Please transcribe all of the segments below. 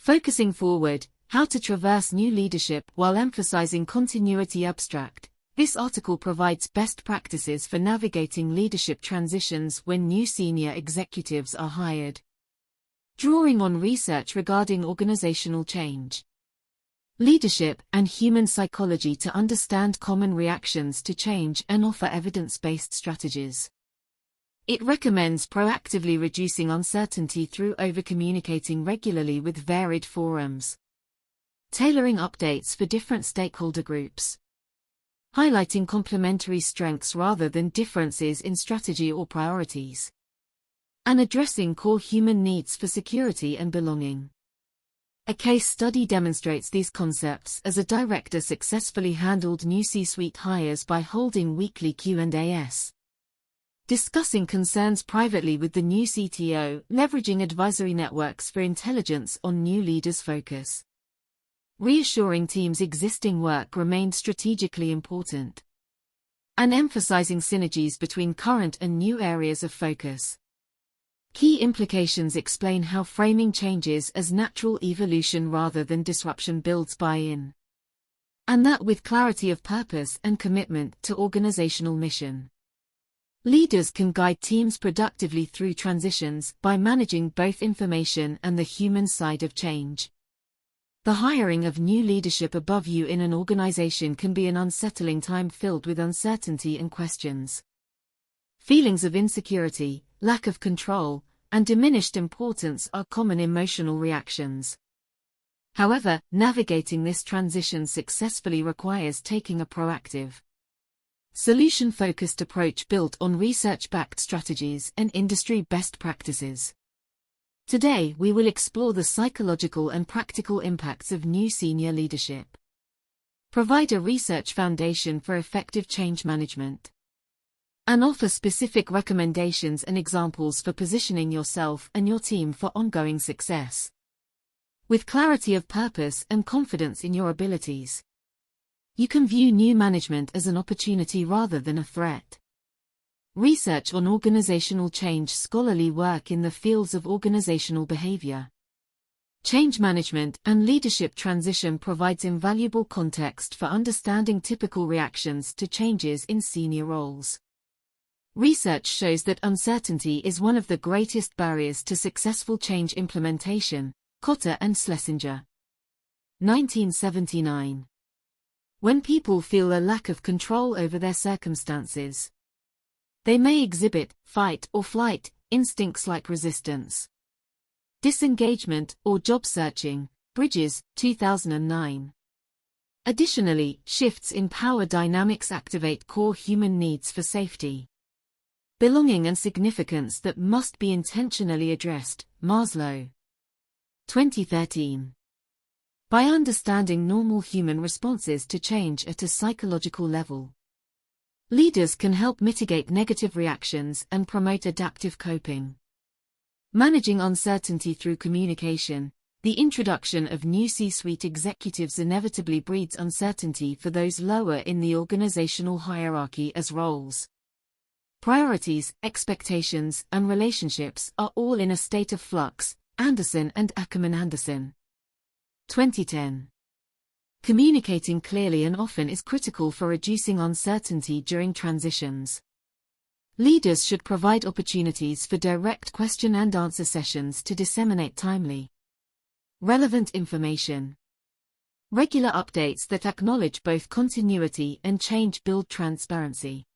Focusing forward, how to traverse new leadership while emphasizing continuity. Abstract. This article provides best practices for navigating leadership transitions when new senior executives are hired. Drawing on research regarding organizational change, leadership, and human psychology to understand common reactions to change and offer evidence-based strategies. It recommends proactively reducing uncertainty through over-communicating regularly with varied forums. Tailoring updates for different stakeholder groups. Highlighting complementary strengths rather than differences in strategy or priorities. And addressing core human needs for security and belonging. A case study demonstrates these concepts as a director successfully handled new C-suite hires by holding weekly Q&As. Discussing concerns privately with the new CTO, leveraging advisory networks for intelligence on new leaders' focus. Reassuring teams' existing work remained strategically important. And emphasizing synergies between current and new areas of focus. Key implications explain how framing changes as natural evolution rather than disruption builds buy-in. And that with clarity of purpose and commitment to organizational mission. Leaders can guide teams productively through transitions by managing both information and the human side of change. The hiring of new leadership above you in an organization can be an unsettling time filled with uncertainty and questions. Feelings of insecurity, lack of control, and diminished importance are common emotional reactions. However, navigating this transition successfully requires taking a proactive, solution-focused approach built on research-backed strategies and industry best practices. Today, we will explore the psychological and practical impacts of new senior leadership. Provide a research foundation for effective change management. And offer specific recommendations and examples for positioning yourself and your team for ongoing success. With clarity of purpose and confidence in your abilities, you can view new management as an opportunity rather than a threat. Research on organizational change. Scholarly work in the fields of organizational behavior, change management, and leadership transition provides invaluable context for understanding typical reactions to changes in senior roles. Research shows that uncertainty is one of the greatest barriers to successful change implementation. Cotter and Schlesinger. 1979. When people feel a lack of control over their circumstances, they may exhibit fight or flight instincts like resistance, disengagement, or job searching. Bridges, 2009. Additionally, shifts in power dynamics activate core human needs for safety, belonging, and significance that must be intentionally addressed. Maslow. 2013. By understanding normal human responses to change at a psychological level, leaders can help mitigate negative reactions and promote adaptive coping. Managing uncertainty through communication. The introduction of new C-suite executives inevitably breeds uncertainty for those lower in the organizational hierarchy as roles, priorities, expectations, and relationships are all in a state of flux. Anderson and Ackerman-Anderson. 2010. Communicating clearly and often is critical for reducing uncertainty during transitions. Leaders should provide opportunities for direct question and answer sessions to disseminate timely, relevant information. Regular updates that acknowledge both continuity and change build transparency.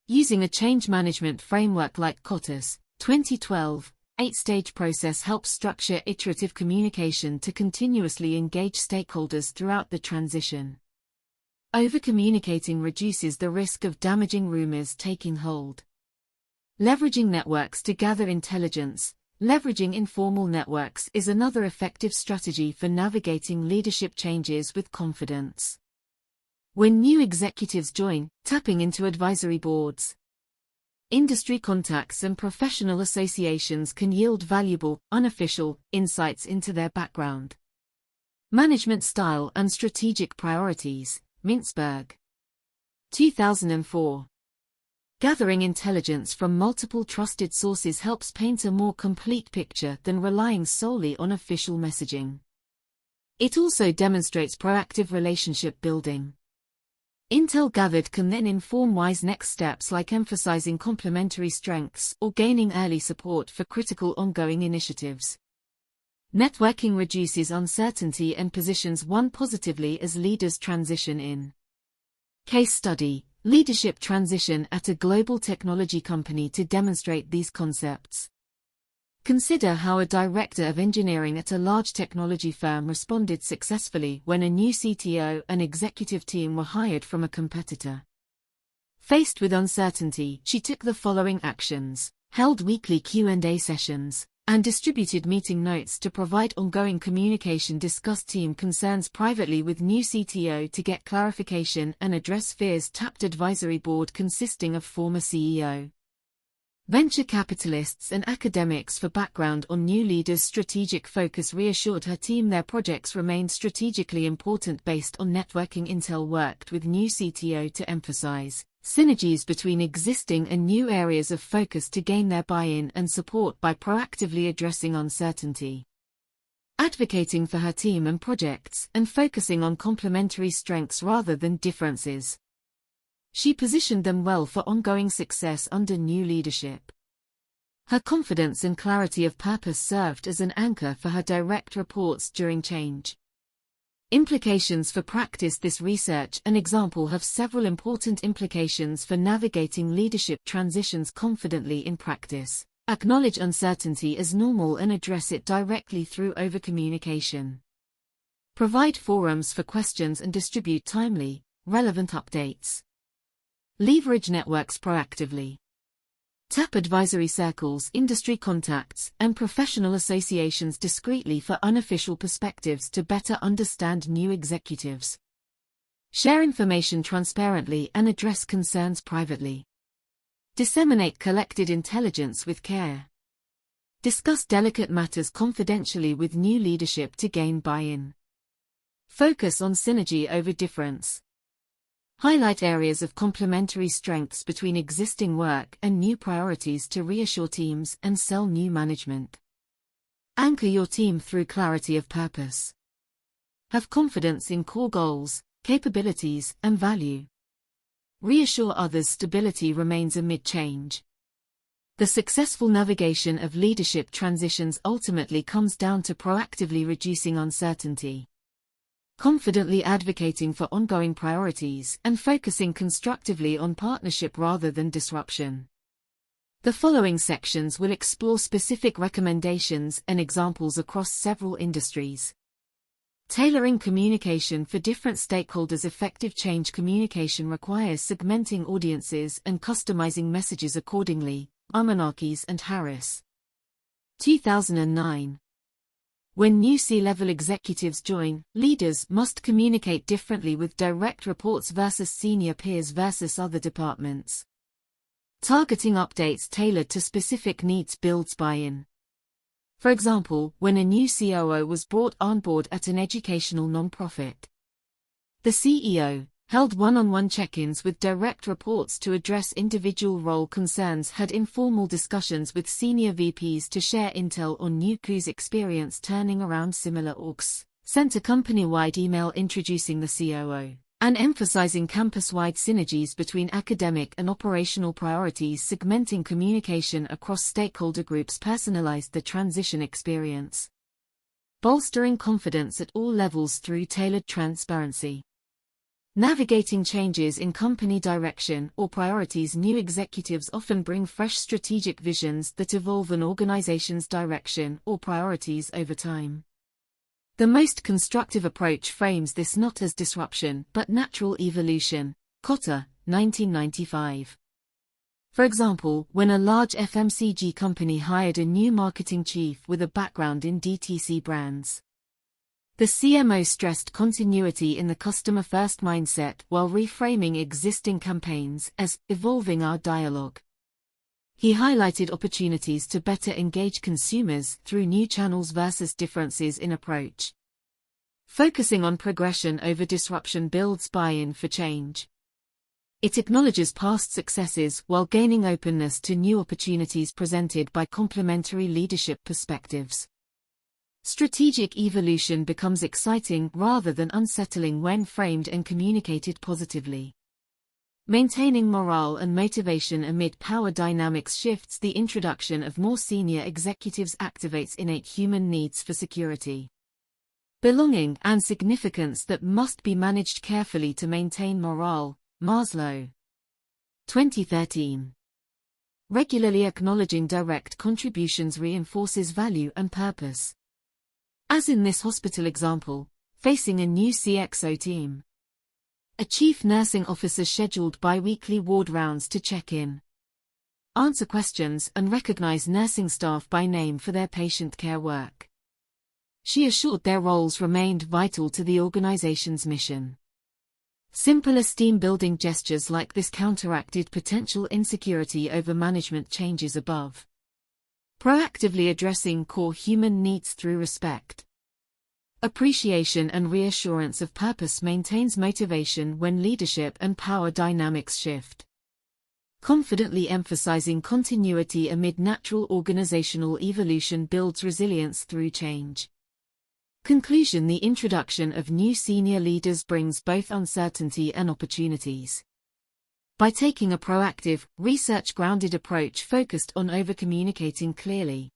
Using a change management framework like Cotter's 2012 8-stage process helps structure iterative communication to continuously engage stakeholders throughout the transition. Over-communicating reduces the risk of damaging rumors taking hold. Leveraging networks to gather intelligence. Leveraging informal networks is another effective strategy for navigating leadership changes with confidence. When new executives join, tapping into advisory boards, industry contacts, and professional associations can yield valuable, unofficial insights into their background, management style, and strategic priorities. Mintzberg. 2004. Gathering intelligence from multiple trusted sources helps paint a more complete picture than relying solely on official messaging. It also demonstrates proactive relationship building. Intel gathered can then inform wise next steps like emphasizing complementary strengths or gaining early support for critical ongoing initiatives. Networking reduces uncertainty and positions one positively as leaders transition in. Case study: leadership transition at a global technology company to demonstrate these concepts. Consider how a director of engineering at a large technology firm responded successfully when a new CTO and executive team were hired from a competitor. Faced with uncertainty, she took the following actions: held weekly Q&A sessions, and distributed meeting notes to provide ongoing communication, discussed team concerns privately with new CTO to get clarification and address fears, tapped advisory board consisting of former CEO, venture capitalists and academics for background on new leaders' strategic focus, reassured her team their projects remained strategically important based on networking. Intel worked with new CTO to emphasize synergies between existing and new areas of focus to gain their buy-in and support by proactively addressing uncertainty, advocating for her team and projects, and focusing on complementary strengths rather than differences. She positioned them well for ongoing success under new leadership. Her confidence and clarity of purpose served as an anchor for her direct reports during change. Implications for practice: this research and example have several important implications for navigating leadership transitions confidently in practice. Acknowledge uncertainty as normal and address it directly through overcommunication. Provide forums for questions and distribute timely, relevant updates. Leverage networks proactively. Tap advisory circles, industry contacts, and professional associations discreetly for unofficial perspectives to better understand new executives. Share information transparently and address concerns privately. Disseminate collected intelligence with care. Discuss delicate matters confidentially with new leadership to gain buy-in. Focus on synergy over difference. Highlight areas of complementary strengths between existing work and new priorities to reassure teams and sell new management. Anchor your team through clarity of purpose. Have confidence in core goals, capabilities, and value. Reassure others stability remains amid change. The successful navigation of leadership transitions ultimately comes down to proactively reducing uncertainty, confidently advocating for ongoing priorities, and focusing constructively on partnership rather than disruption. The following sections will explore specific recommendations and examples across several industries. Tailoring communication for different stakeholders. Effective change communication requires segmenting audiences and customizing messages accordingly. Amanakis and Harris. 2009. When new C-level executives join, leaders must communicate differently with direct reports versus senior peers versus other departments. Targeting updates tailored to specific needs builds buy-in. For example, when a new COO was brought on board at an educational nonprofit, the CEO held one-on-one check-ins with direct reports to address individual role concerns, had informal discussions with senior VPs to share intel on new COO's experience turning around similar orgs, sent a company-wide email introducing the COO, and emphasizing campus-wide synergies between academic and operational priorities. Segmenting communication across stakeholder groups personalized the transition experience, bolstering confidence at all levels through tailored transparency. Navigating changes in company direction or priorities. New executives often bring fresh strategic visions that evolve an organization's direction or priorities over time. The most constructive approach frames this not as disruption but natural evolution. Cotter, 1995. For example, when a large FMCG company hired a new marketing chief with a background in DTC brands, the CMO stressed continuity in the customer-first mindset while reframing existing campaigns as evolving our dialogue. He highlighted opportunities to better engage consumers through new channels versus differences in approach. Focusing on progression over disruption builds buy-in for change. It acknowledges past successes while gaining openness to new opportunities presented by complementary leadership perspectives. Strategic evolution becomes exciting rather than unsettling when framed and communicated positively. Maintaining morale and motivation amid power dynamics shifts. The introduction of more senior executives activates innate human needs for security, belonging, and significance that must be managed carefully to maintain morale. Maslow. 2013. Regularly acknowledging direct contributions reinforces value and purpose. As in this hospital example, facing a new CXO team. A chief nursing officer scheduled bi-weekly ward rounds to check in, answer questions, and recognize nursing staff by name for their patient care work. She assured their roles remained vital to the organization's mission. Simple esteem-building gestures like this counteracted potential insecurity over management changes above. Proactively addressing core human needs through respect, appreciation, and reassurance of purpose maintains motivation when leadership and power dynamics shift. Confidently emphasizing continuity amid natural organizational evolution builds resilience through change. Conclusion: the introduction of new senior leaders brings both uncertainty and opportunities. By taking a proactive, research-grounded approach focused on over-communicating clearly,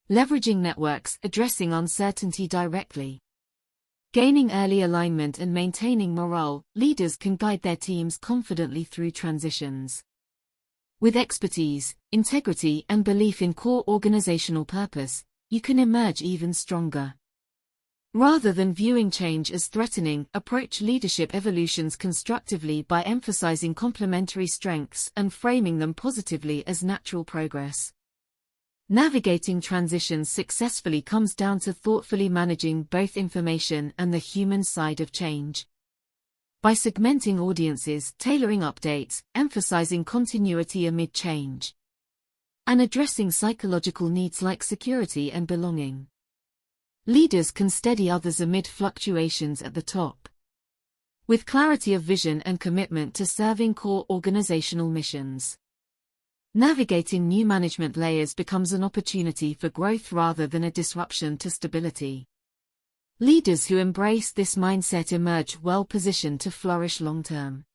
leveraging networks, addressing uncertainty directly, gaining early alignment, and maintaining morale, leaders can guide their teams confidently through transitions. With expertise, integrity, and belief in core organizational purpose, you can emerge even stronger. Rather than viewing change as threatening, approach leadership evolutions constructively by emphasizing complementary strengths and framing them positively as natural progress. Navigating transitions successfully comes down to thoughtfully managing both information and the human side of change. By segmenting audiences, tailoring updates, emphasizing continuity amid change, and addressing psychological needs like security and belonging, leaders can steady others amid fluctuations at the top. With clarity of vision and commitment to serving core organizational missions, navigating new management layers becomes an opportunity for growth rather than a disruption to stability. Leaders who embrace this mindset emerge well positioned to flourish long-term.